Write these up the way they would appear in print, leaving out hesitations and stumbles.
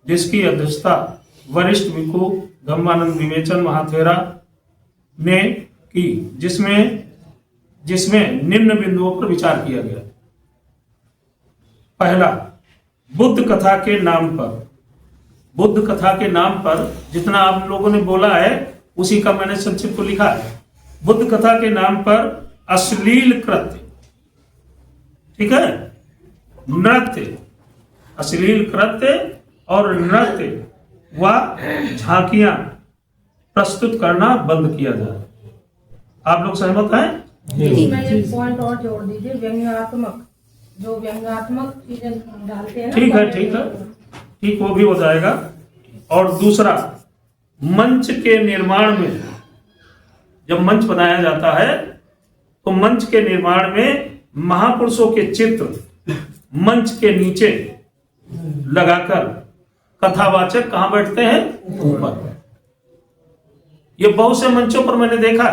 जिसकी अध्यक्षता वरिष्ठ भिक्खु धम्मानंद विवेचन महाथेरा ने की, जिसमें निम्न बिंदुओं पर विचार किया गया। पहला, बुद्ध कथा के नाम पर जितना आप लोगों ने बोला है उसी का मैंने संक्षिप्त लिखा है। बुद्ध कथा के नाम पर अश्लील कृत्य, ठीक है, नृत्य, अश्लील कृत्य और नृत्य व झांकियां प्रस्तुत करना बंद किया जाए। आप लोग सहमत हैं? इसमें एक पॉइंट और जोड़ दीजिए, व्यंग्यात्मक चीजें डालते हैं ना। ठीक, वो भी हो जाएगा। और दूसरा, मंच के निर्माण में, जब मंच बनाया जाता है तो मंच के निर्माण में महापुरुषों के चित्र मंच के नीचे लगाकर कथावाचक कहां बैठते हैं? ऊपर। ये बहुत से मंचों पर मैंने देखा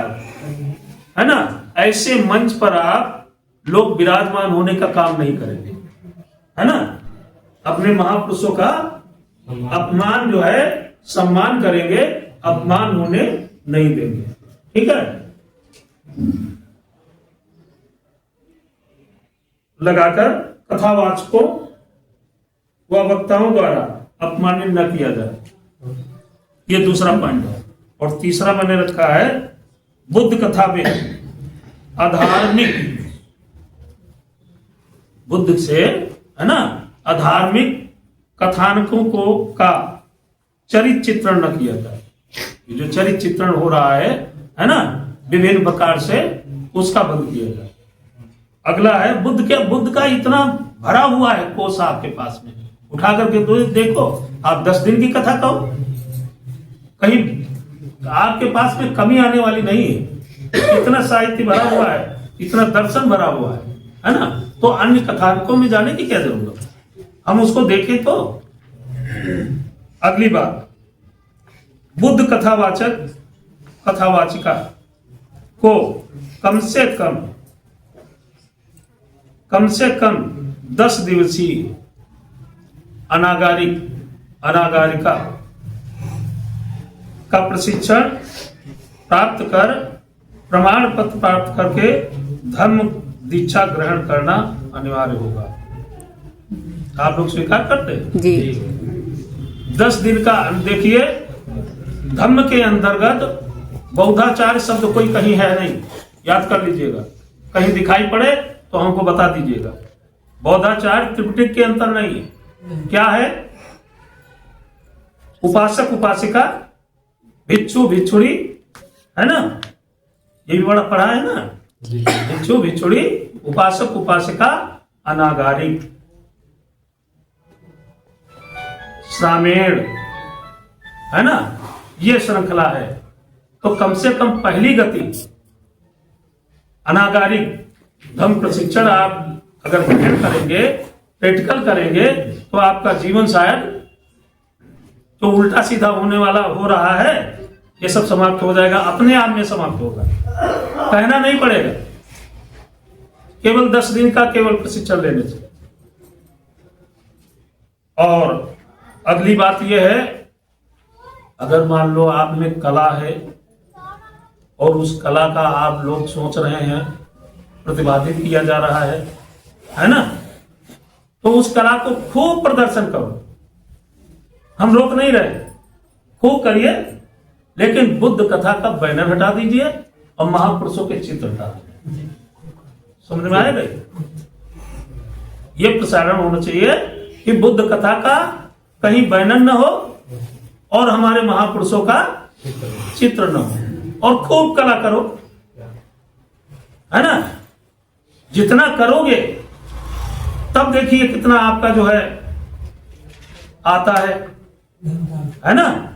है ना। ऐसे मंच पर आप लोग विराजमान होने का काम नहीं करेंगे, है ना। अपने महापुरुषों का अपमान जो है सम्मान करेंगे, अपमान होने नहीं देंगे, ठीक है। लगाकर कथावाचकों व वक्ताओं द्वारा अपमानित न किया जाए, ये दूसरा पॉइंट है। और तीसरा मैंने रखा है, बुद्ध कथा में अधार्मिक, बुद्ध से, है ना, अधार्मिक कथानकों का चरित्र चित्रण न किया जाए। ये जो चरित्र चित्रण हो रहा है ना, विभिन्न प्रकार से, उसका बंद किया जाए। अगला है, बुद्ध का इतना भरा हुआ है कोष आपके पास में, उठा करके देखो। आप 10 दिन की कथा कहो, कहीं आपके पास में कमी आने वाली नहीं है। इतना साहित्य भरा हुआ है, इतना दर्शन भरा हुआ है ना। तो अन्य कथानकों में जाने की क्या जरूरत है, हम उसको देखें तो। अगली बात, बुद्ध कथावाचिका को कम से कम 10 दिवसीय अनागारिका का प्रशिक्षण प्राप्त कर, प्रमाण पत्र प्राप्त करके धर्म दीक्षा ग्रहण करना अनिवार्य होगा। आप लोग स्वीकार करते हैं? जी। 10 दिन का, देखिए, धम्म के अंतर्गत बौद्धाचार्य शब्द कोई कहीं है नहीं, याद कर लीजिएगा। कहीं दिखाई पड़े तो हमको बता दीजिएगा। बौद्धाचार्य त्रिपिटक के अंतर नहीं है। क्या है? उपासक उपासिका, भिक्षु भिक्षुणी, है ना, ये भी बड़ा पढ़ा है ना। भिक्षु भिक्षुणी, उपासक उपासिका, अनागारिक, सामेण, है ना, ये श्रृंखला है। तो कम से कम पहली गति अनागारिक धम्म प्रशिक्षण आप अगर ग्रहण करेंगे, प्रैक्टिकल करेंगे, तो आपका जीवन शायद जो उल्टा सीधा होने वाला हो रहा है, ये सब समाप्त हो जाएगा, अपने आप में समाप्त होगा, कहना नहीं पड़ेगा। केवल 10 दिन का केवल प्रशिक्षण लेने से। और अगली बात यह है, अगर मान लो आप में कला है और उस कला का आप लोग सोच रहे हैं प्रतिपादित किया जा रहा है ना, तो उस कला को खूब प्रदर्शन करो, हम रोक नहीं रहे, खूब करिए। लेकिन बुद्ध कथा का बैनर हटा दीजिए और महापुरुषों के चित्र हटा दीजिए। समझ में आएगा? ये प्रसारण होना चाहिए कि बुद्ध कथा का कहीं बैनर न हो और हमारे महापुरुषों का चित्र न हो, और खूब कला करो, है ना। जितना करोगे तब देखिए कितना आपका जो है आता है ना।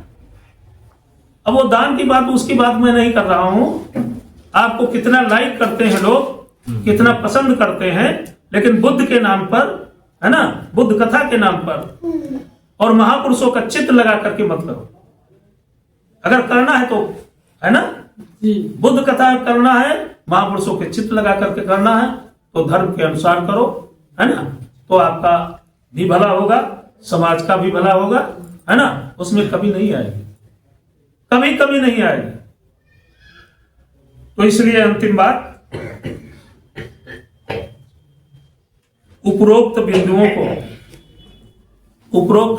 अब वो दान की बात, उसकी बात मैं नहीं कर रहा हूं। आपको कितना लाइक करते हैं लोग, कितना पसंद करते हैं, लेकिन बुद्ध के नाम पर, है ना, बुद्ध कथा के नाम पर और महापुरुषों का चित्र लगा करके मत करो। अगर करना है तो, है ना, बुद्ध कथा करना है, महापुरुषों के चित्र लगा करके करना है, तो धर्म के अनुसार करो, है ना। तो आपका भी भला होगा, समाज का भी भला होगा है ना, उसमें कभी नहीं आएगी, कभी कभी नहीं आएगी। तो इसलिए अंतिम बात, उपरोक्त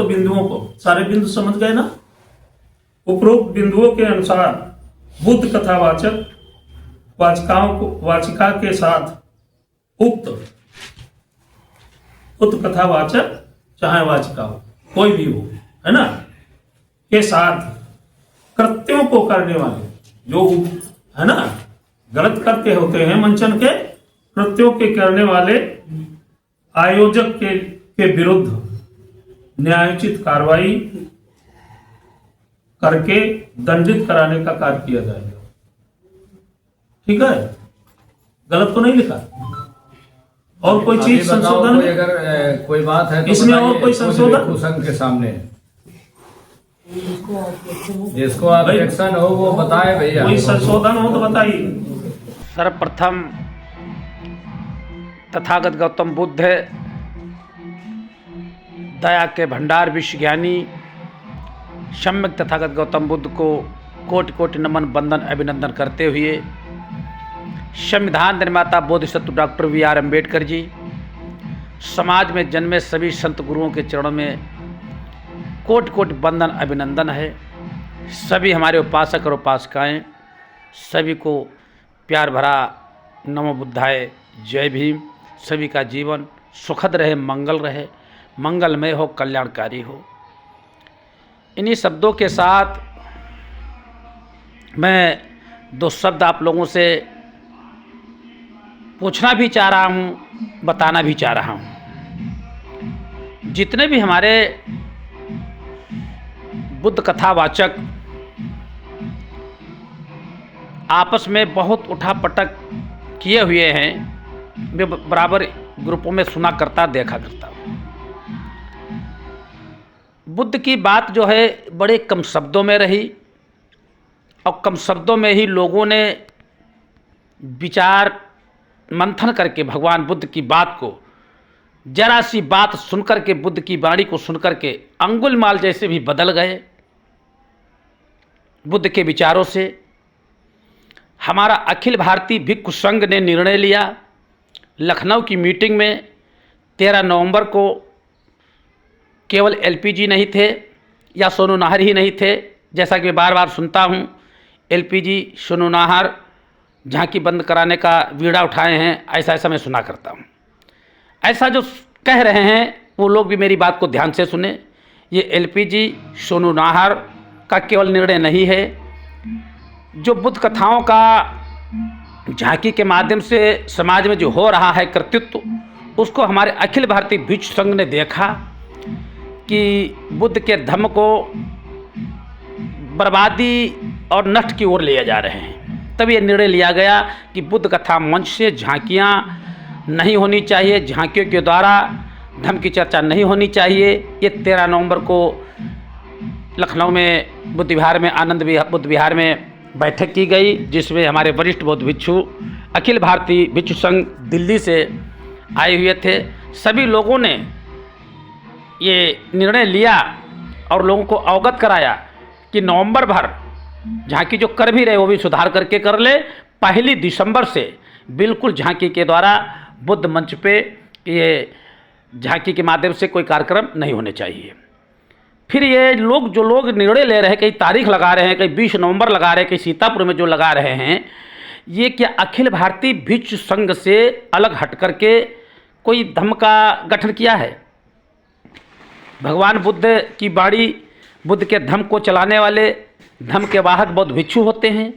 बिंदुओं को सारे बिंदु समझ गए ना। उपरोक्त बिंदुओं के अनुसार बुद्ध कथावाचक वाचिका के साथ उक्त कथावाचक चाहे वाचिका हो, कोई भी हो, है ना, के साथ कृत्यों को करने वाले, जो है ना गलत करते होते हैं मंचन के, कृत्यों के करने वाले आयोजक के विरुद्ध न्यायोचित कार्रवाई करके दंडित कराने का कार्य किया जाएगा। ठीक है, गलत तो नहीं लिखा। और कोई चीज संशोधन, अगर कोई बात है तो इसमें और कोई संशोधन संघ के सामने जिसको ऑब्जेक्शन हो वो बताए भैया। कोई संशोधन हो तो बताइए। सर्वप्रथम तथागत गौतम बुद्ध दया के भंडार विश्व ज्ञानी सम्यक तथागत गौतम बुद्ध को कोटि कोटि नमन बंदन अभिनंदन करते हुए संविधान निर्माता बोधिसत्व डॉक्टर B.R. अम्बेडकर जी, समाज में जन्मे सभी संत गुरुओं के चरणों में कोटि कोटि बंदन अभिनंदन है। सभी हमारे उपासक और उपासिकाएँ सभी को प्यार भरा नमो बुद्धाय, जय भीम। सभी का जीवन सुखद रहे, मंगल रहे, मंगलमय हो, कल्याणकारी हो। इन्हीं शब्दों के साथ मैं दो शब्द आप लोगों से पूछना भी चाह रहा हूँ, बताना भी चाह रहा हूँ। जितने भी हमारे बुद्ध कथावाचक आपस में बहुत उठापटक किए हुए हैं, मैं बराबर ग्रुपों में सुना करता, देखा करता हूँ। बुद्ध की बात जो है बड़े कम शब्दों में रही और कम शब्दों में ही लोगों ने विचार मंथन करके भगवान बुद्ध की बात को, जरा सी बात सुनकर के, बुद्ध की वाणी को सुनकर के अंगुलमाल जैसे भी बदल गए बुद्ध के विचारों से। हमारा अखिल भारतीय भिक्षु संघ ने निर्णय लिया, लखनऊ की मीटिंग में 13 नवंबर को केवल LPG नहीं थे या सोनू नाहर ही नहीं थे, जैसा कि मैं बार बार सुनता हूँ, LPG सोनू नाहर झांकी बंद कराने का बीड़ा उठाए हैं, ऐसा मैं सुना करता हूँ। ऐसा जो कह रहे हैं वो लोग भी मेरी बात को ध्यान से सुने। ये LPG सोनू नाहर का केवल निर्णय नहीं है, जो बुद्ध कथाओं का झांकी के माध्यम से समाज में जो हो रहा है कर्तृत्व, उसको हमारे अखिल भारतीय भिक्षु संघ ने देखा कि बुद्ध के धर्म को बर्बादी और नष्ट की ओर ले जा रहे हैं। तब ये निर्णय लिया गया कि बुद्ध कथा मंच से झांकियाँ नहीं होनी चाहिए, झांकियों के द्वारा धर्म की चर्चा नहीं होनी चाहिए। ये 13 नवंबर को लखनऊ में बुद्ध विहार में, आनंद बुद्ध विहार में बैठक की गई, जिसमें हमारे वरिष्ठ बौद्ध भिक्षु अखिल भारतीय भिक्षु संघ दिल्ली से आए हुए थे। सभी लोगों ने ये निर्णय लिया और लोगों को अवगत कराया कि नवंबर भर झांकी जो कर भी रहे वो भी सुधार करके कर ले। 1 दिसंबर से बिल्कुल झांकी के द्वारा बुद्ध मंच पे ये झांकी के माध्यम से कोई कार्यक्रम नहीं होने चाहिए। फिर ये लोग जो लोग निर्णय ले रहे हैं, कई तारीख लगा रहे हैं, कई 20 नवंबर लगा रहे हैं, कई सीतापुर में जो लगा रहे हैं, ये क्या अखिल भारतीय भिक्षु संघ से अलग हट करके कोई धर्म का गठन किया है? भगवान बुद्ध की वाणी, बुद्ध के धर्म को चलाने वाले धर्म के वाहक बौद्ध भिक्षु होते हैं।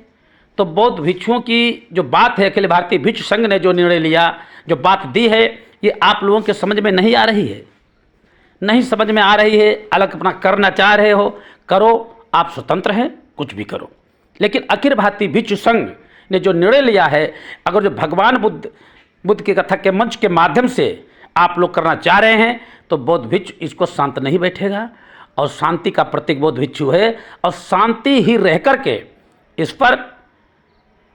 तो बौद्ध भिक्षुओं की जो बात है, अखिल भारतीय भिक्षु संघ ने जो निर्णय लिया, जो बात दी है, ये आप लोगों के समझ में नहीं आ रही है, नहीं समझ में आ रही है। अलग अपना करना चाह रहे हो, करो, आप स्वतंत्र हैं, कुछ भी करो। लेकिन अखिल भारतीय भिक्षु संघ ने जो निर्णय लिया है, अगर जो भगवान बुद्ध की कथा के मंच के माध्यम से आप लोग करना चाह रहे हैं, तो बौद्ध भिक्षु इसको शांत नहीं बैठेगा और शांति का प्रतीक बौद्ध भिक्षु है और शांति ही रह करके इस पर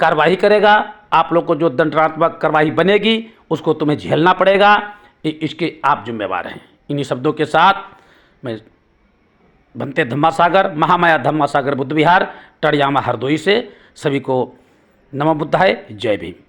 कार्रवाई करेगा। आप लोग को जो दंडात्मक कार्रवाई बनेगी उसको तुम्हें झेलना पड़ेगा, इसके आप जिम्मेवार हैं। इन्हीं शब्दों के साथ मैं बनते धम्मासागर, महामाया धम्मासागर बुद्ध विहार, टड़ियामा हरदोई से। सभी को नमो बुद्धाय, जय भीम।